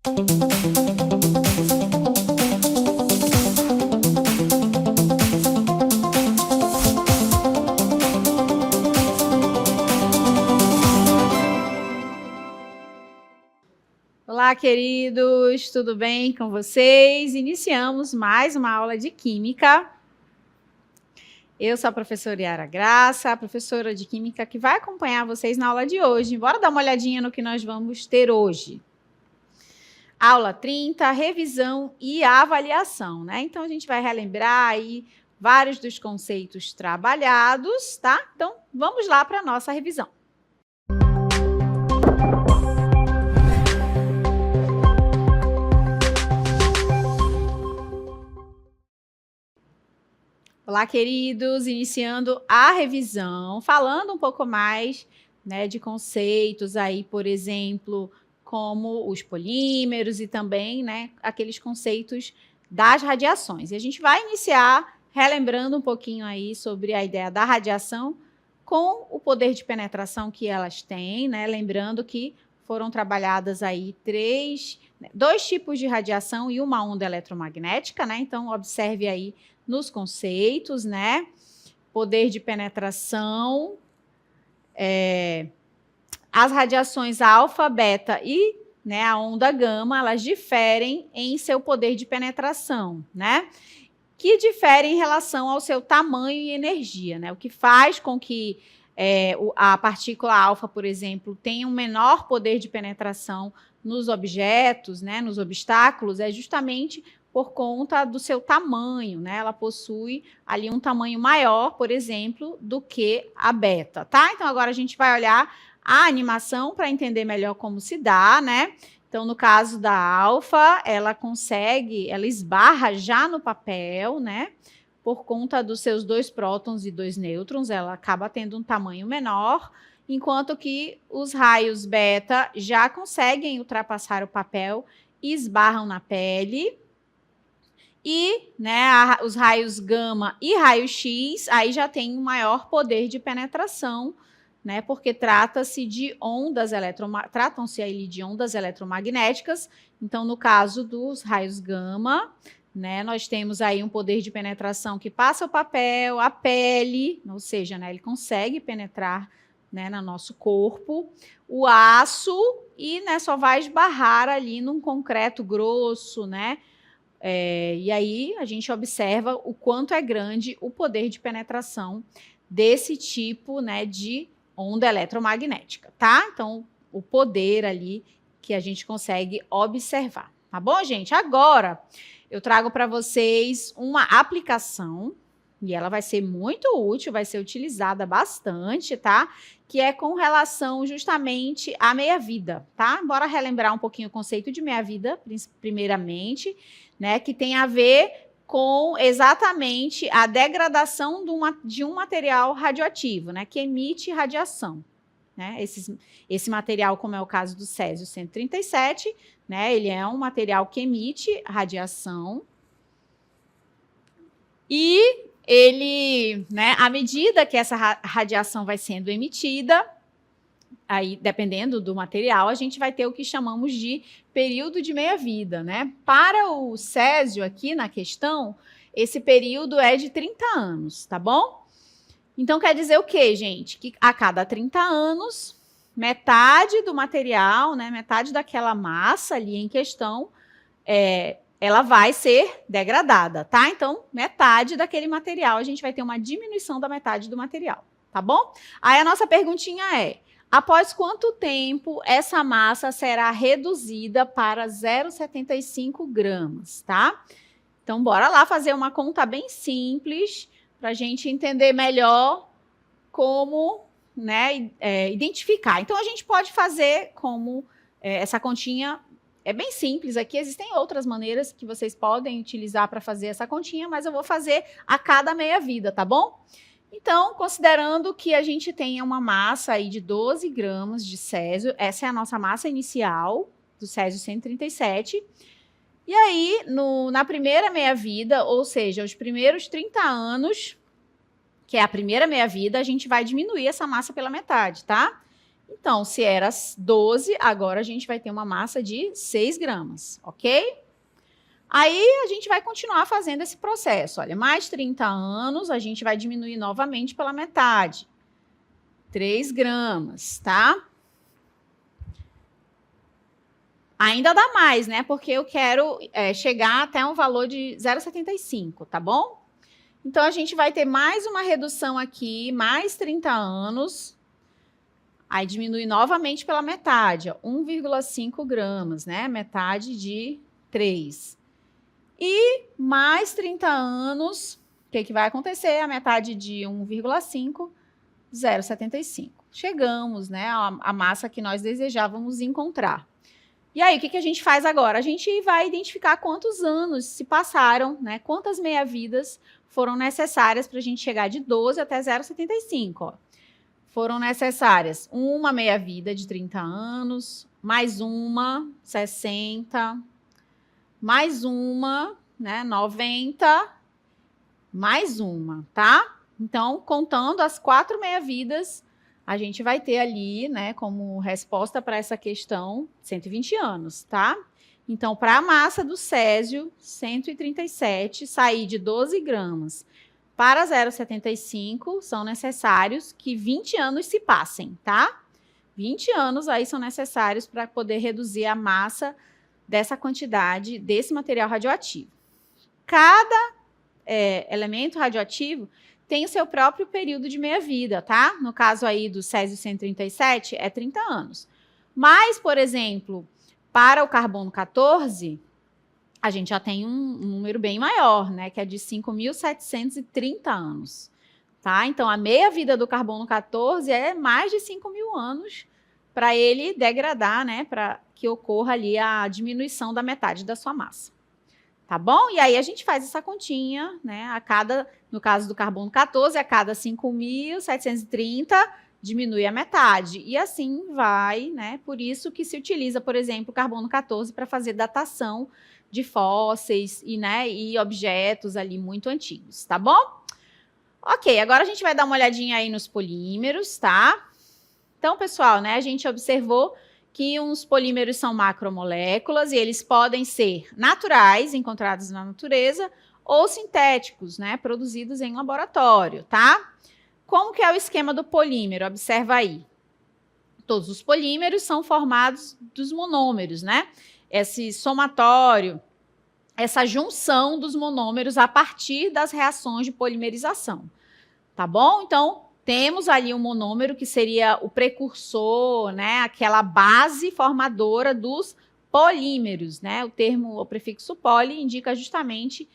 Olá, queridos, tudo bem com vocês? Iniciamos mais uma aula de Química. Eu sou a professora Yara Graça, a professora de Química que vai acompanhar vocês na aula de hoje. Bora dar uma olhadinha no que nós vamos ter hoje. Aula 30, revisão e avaliação, né? Então, a gente vai relembrar aí vários dos conceitos trabalhados, tá? Então, vamos lá para a nossa revisão. Olá, queridos, iniciando a revisão, falando um pouco mais, né, de conceitos aí, por exemplo, como os polímeros e também, né, aqueles conceitos das radiações. E a gente vai iniciar relembrando um pouquinho aí sobre a ideia da radiação com o poder de penetração que elas têm, né, lembrando que foram trabalhadas aí dois tipos de radiação e uma onda eletromagnética, né, então observe aí nos conceitos, né? Poder de penetração, as radiações alfa, beta e, né, a onda gama, elas diferem em seu poder de penetração, né? Que difere em relação ao seu tamanho e energia, né? O que faz com que a partícula alfa, por exemplo, tenha um menor poder de penetração nos objetos, né, nos obstáculos, é justamente por conta do seu tamanho, né? Ela possui ali um tamanho maior, por exemplo, do que a beta, tá? Então, agora a gente vai olhar a animação para entender melhor como se dá, né? Então, no caso da alfa, ela esbarra já no papel, né? Por conta dos seus 2 prótons e 2 nêutrons, ela acaba tendo um tamanho menor, enquanto que os raios beta já conseguem ultrapassar o papel e esbarram na pele. E, né, os raios gama e raio X aí já tem um maior poder de penetração, né, porque tratam-se de ondas eletromagnéticas. Então, no caso dos raios gama, né, nós temos aí um poder de penetração que passa o papel, a pele, ou seja, né, ele consegue penetrar, né, no nosso corpo, o aço e, né, só vai esbarrar ali num concreto grosso, né? E aí a gente observa o quanto é grande o poder de penetração desse tipo, né, de onda eletromagnética, tá? Então, o poder ali que a gente consegue observar, tá bom, gente? Agora, eu trago para vocês uma aplicação, e ela vai ser muito útil, vai ser utilizada bastante, tá? Que é com relação justamente à meia-vida, tá? Bora relembrar um pouquinho o conceito de meia-vida, primeiramente, né? Que tem a ver com exatamente a degradação de um material radioativo, né? Que emite radiação, né? Esse material, como é o caso do Césio 137, né? Ele é um material que emite radiação e ele, né, à medida que essa radiação vai sendo emitida, aí, dependendo do material, a gente vai ter o que chamamos de período de meia-vida, né? Para o Césio, aqui na questão, esse período é de 30 anos, tá bom? Então, quer dizer o quê, gente? Que a cada 30 anos, metade do material, né, metade daquela massa ali em questão, ela vai ser degradada, tá? Então, metade daquele material, a gente vai ter uma diminuição da metade do material, tá bom? Aí a nossa perguntinha é: após quanto tempo essa massa será reduzida para 0,75 gramas, tá? Então, bora lá fazer uma conta bem simples para a gente entender melhor como, né, identificar. Então, a gente pode fazer como essa continha. É bem simples aqui, existem outras maneiras que vocês podem utilizar para fazer essa continha, mas eu vou fazer a cada meia-vida, tá bom? Então, considerando que a gente tenha uma massa aí de 12 gramas de césio, essa é a nossa massa inicial do Césio 137, e aí, na primeira meia-vida, ou seja, os primeiros 30 anos, que é a primeira meia-vida, a gente vai diminuir essa massa pela metade, tá? Então, se era 12, agora a gente vai ter uma massa de 6 gramas, ok? Aí a gente vai continuar fazendo esse processo. Olha, mais 30 anos, a gente vai diminuir novamente pela metade. 3 gramas, tá? Ainda dá mais, né? Porque eu quero chegar até um valor de 0,75, tá bom? Então, a gente vai ter mais uma redução aqui, mais 30 anos. Aí diminui novamente pela metade, 1,5 gramas, né? Metade de 3. E mais 30 anos, o que vai acontecer? A metade de 1,5, 0,75. Chegamos, né, à massa que nós desejávamos encontrar. E aí, o que a gente faz agora? A gente vai identificar quantos anos se passaram, né? Quantas meia-vidas foram necessárias para a gente chegar de 12 até 0,75. Foram necessárias uma meia-vida de 30 anos, mais uma, 60, mais uma, né, 90, mais uma, tá? Então, contando as 4 meia-vidas, a gente vai ter ali, né, como resposta para essa questão, 120 anos, tá? Então, para a massa do césio, 137, sair de 12 gramas para 0,75, são necessários que 20 anos se passem, tá? 20 anos aí são necessários para poder reduzir a massa dessa quantidade desse material radioativo. Cada elemento radioativo tem o seu próprio período de meia-vida, tá? No caso aí do césio 137, é 30 anos. Mas, por exemplo, para o carbono 14, a gente já tem um número bem maior, né? Que é de 5.730 anos, tá? Então, a meia-vida do carbono 14 é mais de 5.000 anos para ele degradar, né? Para que ocorra ali a diminuição da metade da sua massa. Tá bom? E aí a gente faz essa continha, né? No caso do carbono 14, a cada 5.730 diminui a metade. E assim vai, né? Por isso que se utiliza, por exemplo, o carbono 14 para fazer datação de fósseis e objetos ali muito antigos, tá bom? Ok, agora a gente vai dar uma olhadinha aí nos polímeros, tá? Então, pessoal, né? A gente observou que uns polímeros são macromoléculas e eles podem ser naturais, encontrados na natureza, ou sintéticos, né, produzidos em laboratório, tá? Como que é o esquema do polímero? Observa aí. Todos os polímeros são formados dos monômeros, né? Esse somatório, essa junção dos monômeros a partir das reações de polimerização, tá bom? Então, temos ali um monômero que seria o precursor, né? Aquela base formadora dos polímeros, né? O prefixo poli indica justamente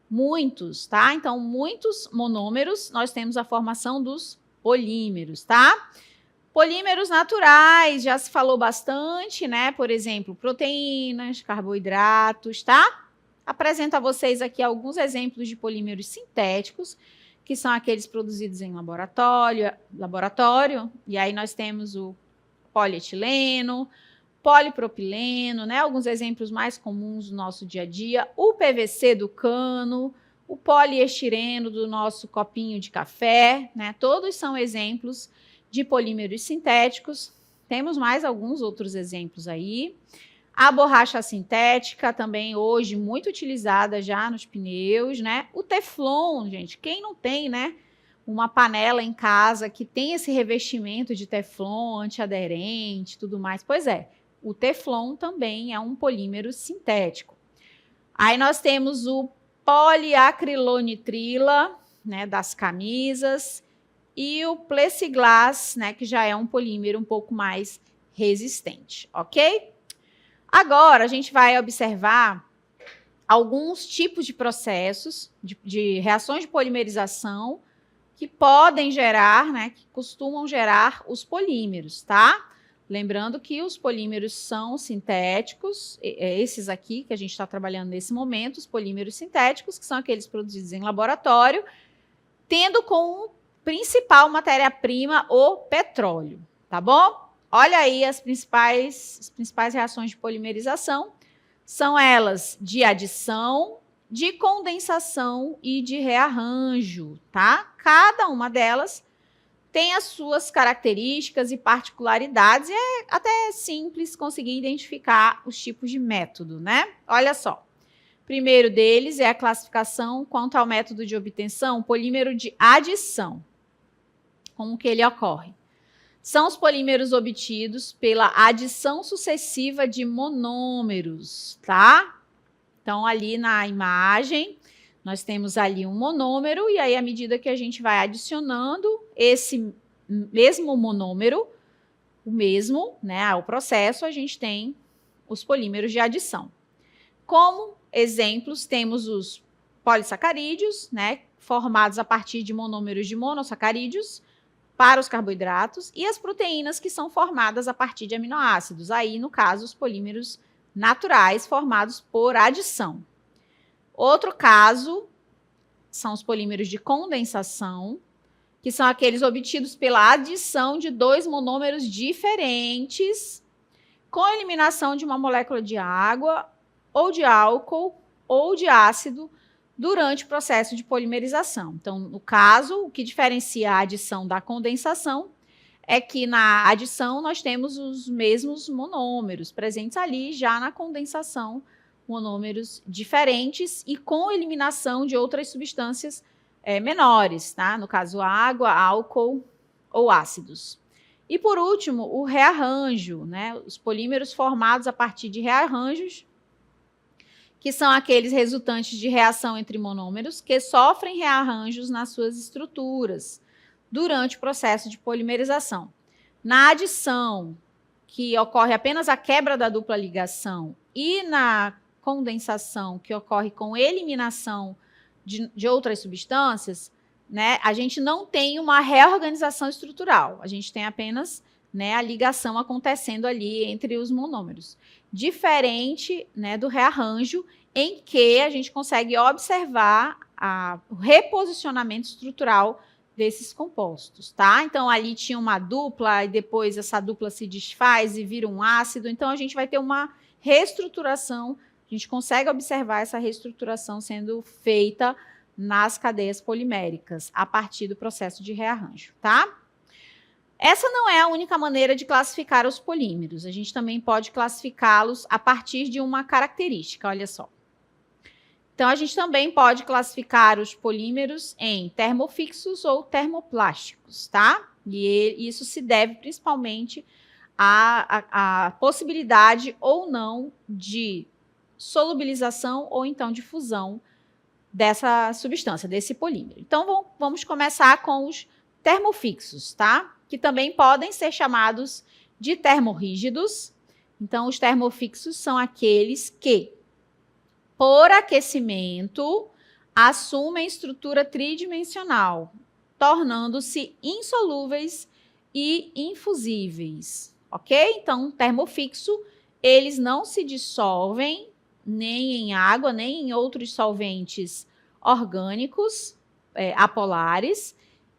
muitos, tá? Então, muitos monômeros, nós temos a formação dos polímeros, tá? Polímeros naturais, já se falou bastante, né? Por exemplo, proteínas, carboidratos, tá? Apresento a vocês aqui alguns exemplos de polímeros sintéticos, que são aqueles produzidos em laboratório, e aí nós temos o polietileno, polipropileno, né? Alguns exemplos mais comuns do nosso dia a dia, o PVC do cano, o poliestireno do nosso copinho de café, né? Todos são exemplos de polímeros sintéticos. Temos mais alguns outros exemplos aí. A borracha sintética, também hoje muito utilizada já nos pneus, né? O Teflon, gente, quem não tem, né? Uma panela em casa que tem esse revestimento de Teflon, antiaderente, tudo mais. Pois é, o Teflon também é um polímero sintético. Aí nós temos o poliacrilonitrila, né? Das camisas, e o plexiglass, né? Que já é um polímero um pouco mais resistente, ok? Agora, a gente vai observar alguns tipos de processos, de reações de polimerização que podem gerar, né, que costumam gerar os polímeros, tá? Lembrando que os polímeros são sintéticos, esses aqui que a gente está trabalhando nesse momento, os polímeros sintéticos, que são aqueles produzidos em laboratório, tendo como principal matéria-prima o petróleo, tá bom? Olha aí as principais reações de polimerização. São elas de adição, de condensação e de rearranjo, tá? Cada uma delas tem as suas características e particularidades, e é até simples conseguir identificar os tipos de método, né? Olha só. Primeiro deles é a classificação quanto ao método de obtenção, polímero de adição. Como que ele ocorre? São os polímeros obtidos pela adição sucessiva de monômeros, tá? Então, ali na imagem, nós temos ali um monômero, e aí, à medida que a gente vai adicionando esse mesmo monômero, o mesmo, né, o processo, a gente tem os polímeros de adição. Como exemplos, temos os polissacarídeos, né, formados a partir de monômeros de monossacarídeos para os carboidratos, e as proteínas que são formadas a partir de aminoácidos. Aí, no caso, os polímeros naturais formados por adição. Outro caso são os polímeros de condensação, que são aqueles obtidos pela adição de dois monômeros diferentes, com eliminação de uma molécula de água, ou de álcool, ou de ácido, durante o processo de polimerização. Então, no caso, o que diferencia a adição da condensação é que na adição nós temos os mesmos monômeros presentes ali, já na condensação, monômeros diferentes e com eliminação de outras substâncias menores, tá? No caso, água, álcool ou ácidos. E por último, o rearranjo, né? Os polímeros formados a partir de rearranjos, que são aqueles resultantes de reação entre monômeros que sofrem rearranjos nas suas estruturas durante o processo de polimerização. Na adição, que ocorre apenas a quebra da dupla ligação, e na condensação, que ocorre com eliminação de outras substâncias, né, a gente não tem uma reorganização estrutural, a gente tem apenas, né, a ligação acontecendo ali entre os monômeros. Diferente, né, do rearranjo, em que a gente consegue observar o reposicionamento estrutural desses compostos, tá? Então, ali tinha uma dupla, e depois essa dupla se desfaz e vira um ácido, então a gente vai ter uma reestruturação, a gente consegue observar essa reestruturação sendo feita nas cadeias poliméricas, a partir do processo de rearranjo, tá? Essa não é a única maneira de classificar os polímeros. A gente também pode classificá-los a partir de uma característica, olha só. Então, a gente também pode classificar os polímeros em termofixos ou termoplásticos, tá? E isso se deve principalmente à possibilidade ou não de solubilização ou então de fusão dessa substância, desse polímero. Então, vamos começar com os termofixos, tá? Que também podem ser chamados de termorrígidos. Então, os termofixos são aqueles que, por aquecimento, assumem estrutura tridimensional, tornando-se insolúveis e infusíveis, ok? Então, termofixo, eles não se dissolvem nem em água, nem em outros solventes orgânicos apolares,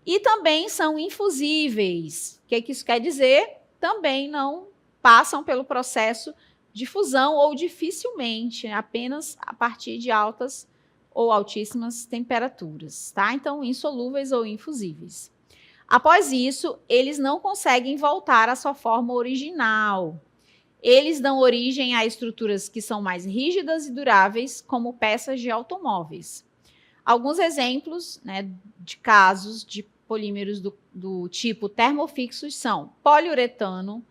e também são infusíveis. O que isso quer dizer? Também não passam pelo processo de fusão ou dificilmente, apenas a partir de altas ou altíssimas temperaturas, tá? Então, insolúveis ou infusíveis. Após isso, eles não conseguem voltar à sua forma original. Eles dão origem a estruturas que são mais rígidas e duráveis, como peças de automóveis. Alguns exemplos, né, de casos de polímeros do tipo termofixos são poliuretano,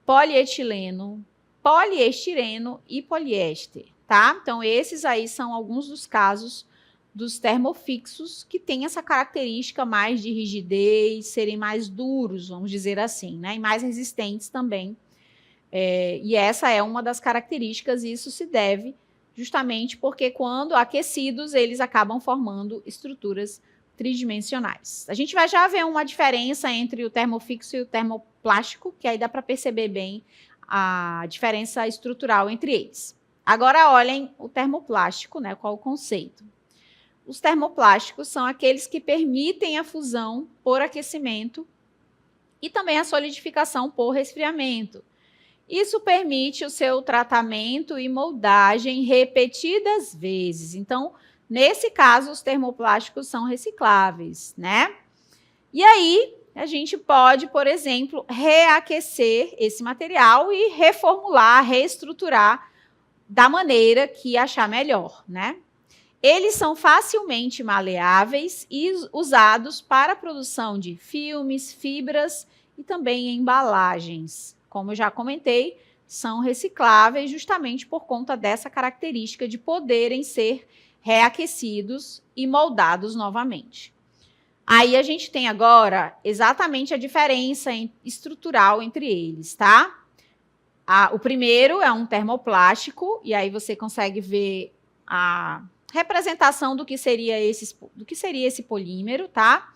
polietileno, poliestireno e poliéster, tá? Então, esses aí são alguns dos casos dos termofixos que têm essa característica mais de rigidez, serem mais duros, vamos dizer assim, né? E mais resistentes também. E essa é uma das características, e isso se deve justamente porque quando aquecidos, eles acabam formando estruturas tridimensionais. A gente vai já ver uma diferença entre o termofixo e o termoplástico, que aí dá para perceber bem a diferença estrutural entre eles. Agora, olhem o termoplástico, né? Qual o conceito? Os termoplásticos são aqueles que permitem a fusão por aquecimento e também a solidificação por resfriamento. Isso permite o seu tratamento e moldagem repetidas vezes. Então, nesse caso, os termoplásticos são recicláveis, né? E aí, a gente pode, por exemplo, reaquecer esse material e reformular, reestruturar da maneira que achar melhor, né? Eles são facilmente maleáveis e usados para a produção de filmes, fibras e também embalagens. Como eu já comentei, são recicláveis justamente por conta dessa característica de poderem ser reaquecidos e moldados novamente. Aí a gente tem agora exatamente a diferença estrutural entre eles, tá? O primeiro é um termoplástico, e aí você consegue ver a representação do que seria esse polímero, tá?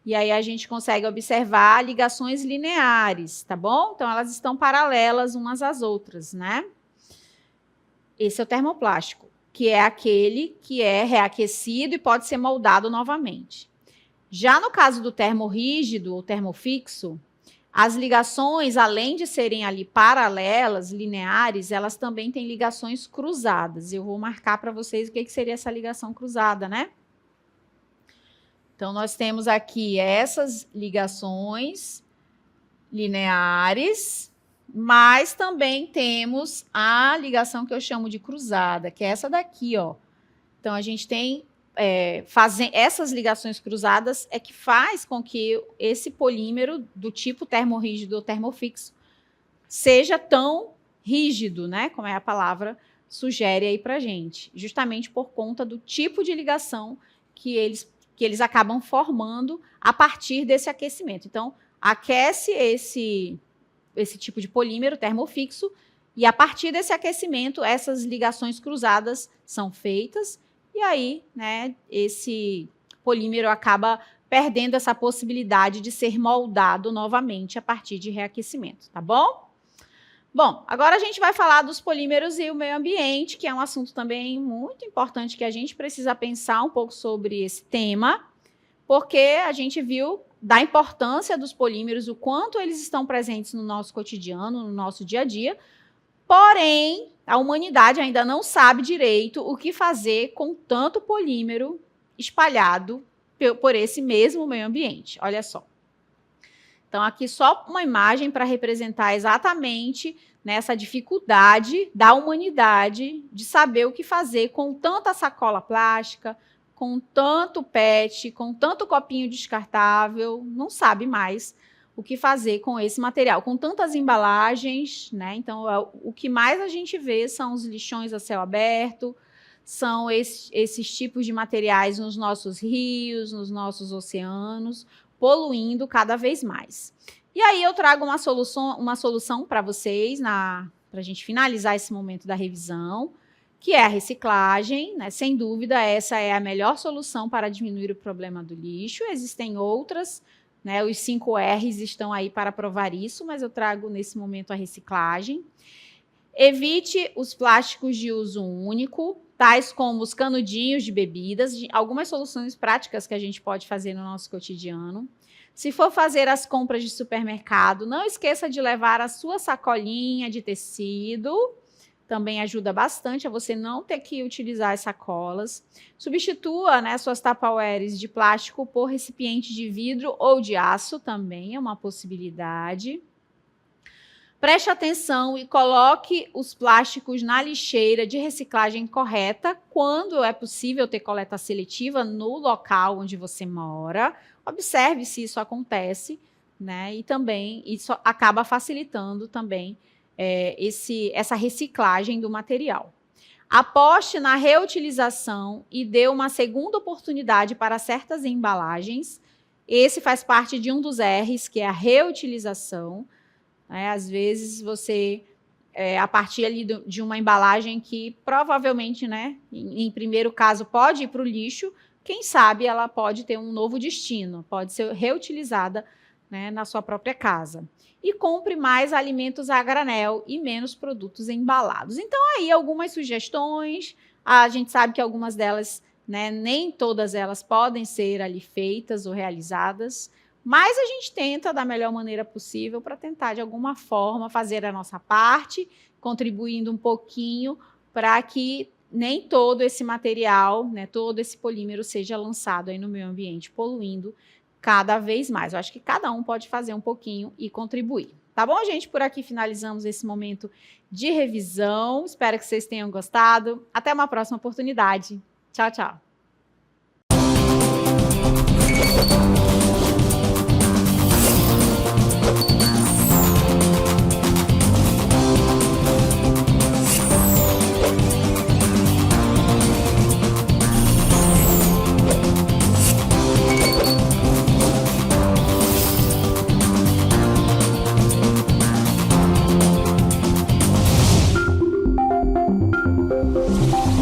E aí a gente consegue observar ligações lineares, tá bom? Então elas estão paralelas umas às outras, né? Esse é o termoplástico, que é aquele que é reaquecido e pode ser moldado novamente. Já no caso do termorrígido ou termofixo, as ligações, além de serem ali paralelas, lineares, elas também têm ligações cruzadas. Eu vou marcar para vocês o que seria essa ligação cruzada, né? Então, nós temos aqui essas ligações lineares, mas também temos a ligação que eu chamo de cruzada, que é essa daqui, ó. Então, a gente tem essas ligações cruzadas é que faz com que esse polímero do tipo termorrígido ou termofixo seja tão rígido, né? Como é a palavra sugere aí para gente, justamente por conta do tipo de ligação que eles acabam formando a partir desse aquecimento. Então, aquece esse tipo de polímero termofixo e a partir desse aquecimento essas ligações cruzadas são feitas. E aí, né, esse polímero acaba perdendo essa possibilidade de ser moldado novamente a partir de reaquecimento, tá bom? Bom, agora a gente vai falar dos polímeros e o meio ambiente, que é um assunto também muito importante que a gente precisa pensar um pouco sobre esse tema, porque a gente viu da importância dos polímeros, o quanto eles estão presentes no nosso cotidiano, no nosso dia a dia. Porém, a humanidade ainda não sabe direito o que fazer com tanto polímero espalhado por esse mesmo meio ambiente. Olha só. Então, aqui só uma imagem para representar exatamente essa dificuldade da humanidade de saber o que fazer com tanta sacola plástica, com tanto PET, com tanto copinho descartável, não sabe mais o que fazer com esse material, com tantas embalagens, né? Então, o que mais a gente vê são os lixões a céu aberto, são esses tipos de materiais nos nossos rios, nos nossos oceanos, poluindo cada vez mais. E aí eu trago uma solução para vocês, para a gente finalizar esse momento da revisão, que é a reciclagem, né? Sem dúvida, essa é a melhor solução para diminuir o problema do lixo. Existem outras, né? Os 5 R's estão aí para provar isso, mas eu trago nesse momento a reciclagem. Evite os plásticos de uso único, tais como os canudinhos de bebidas, algumas soluções práticas que a gente pode fazer no nosso cotidiano. Se for fazer as compras de supermercado, não esqueça de levar a sua sacolinha de tecido. Também ajuda bastante a você não ter que utilizar as sacolas. Substitua, né, suas Tupperwares de plástico por recipiente de vidro ou de aço, também é uma possibilidade. Preste atenção e coloque os plásticos na lixeira de reciclagem correta quando é possível ter coleta seletiva no local onde você mora. Observe se isso acontece, né? E também isso acaba facilitando também essa reciclagem do material. Aposte na reutilização e dê uma segunda oportunidade para certas embalagens. Esse faz parte de um dos R's, que é a reutilização. Às vezes você, a partir ali de uma embalagem que provavelmente, né, em primeiro caso, pode ir para o lixo, quem sabe ela pode ter um novo destino, pode ser reutilizada, né, na sua própria casa. E compre mais alimentos a granel e menos produtos embalados. Então, aí algumas sugestões, a gente sabe que algumas delas, né, nem todas elas podem ser ali feitas ou realizadas, mas a gente tenta da melhor maneira possível para tentar, de alguma forma, fazer a nossa parte, contribuindo um pouquinho para que nem todo esse material, né, todo esse polímero seja lançado aí no meio ambiente, poluindo cada vez mais. Eu acho que cada um pode fazer um pouquinho e contribuir. Tá bom, gente? Por aqui finalizamos esse momento de revisão. Espero que vocês tenham gostado. Até uma próxima oportunidade. Tchau, tchau.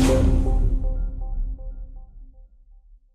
Thank you.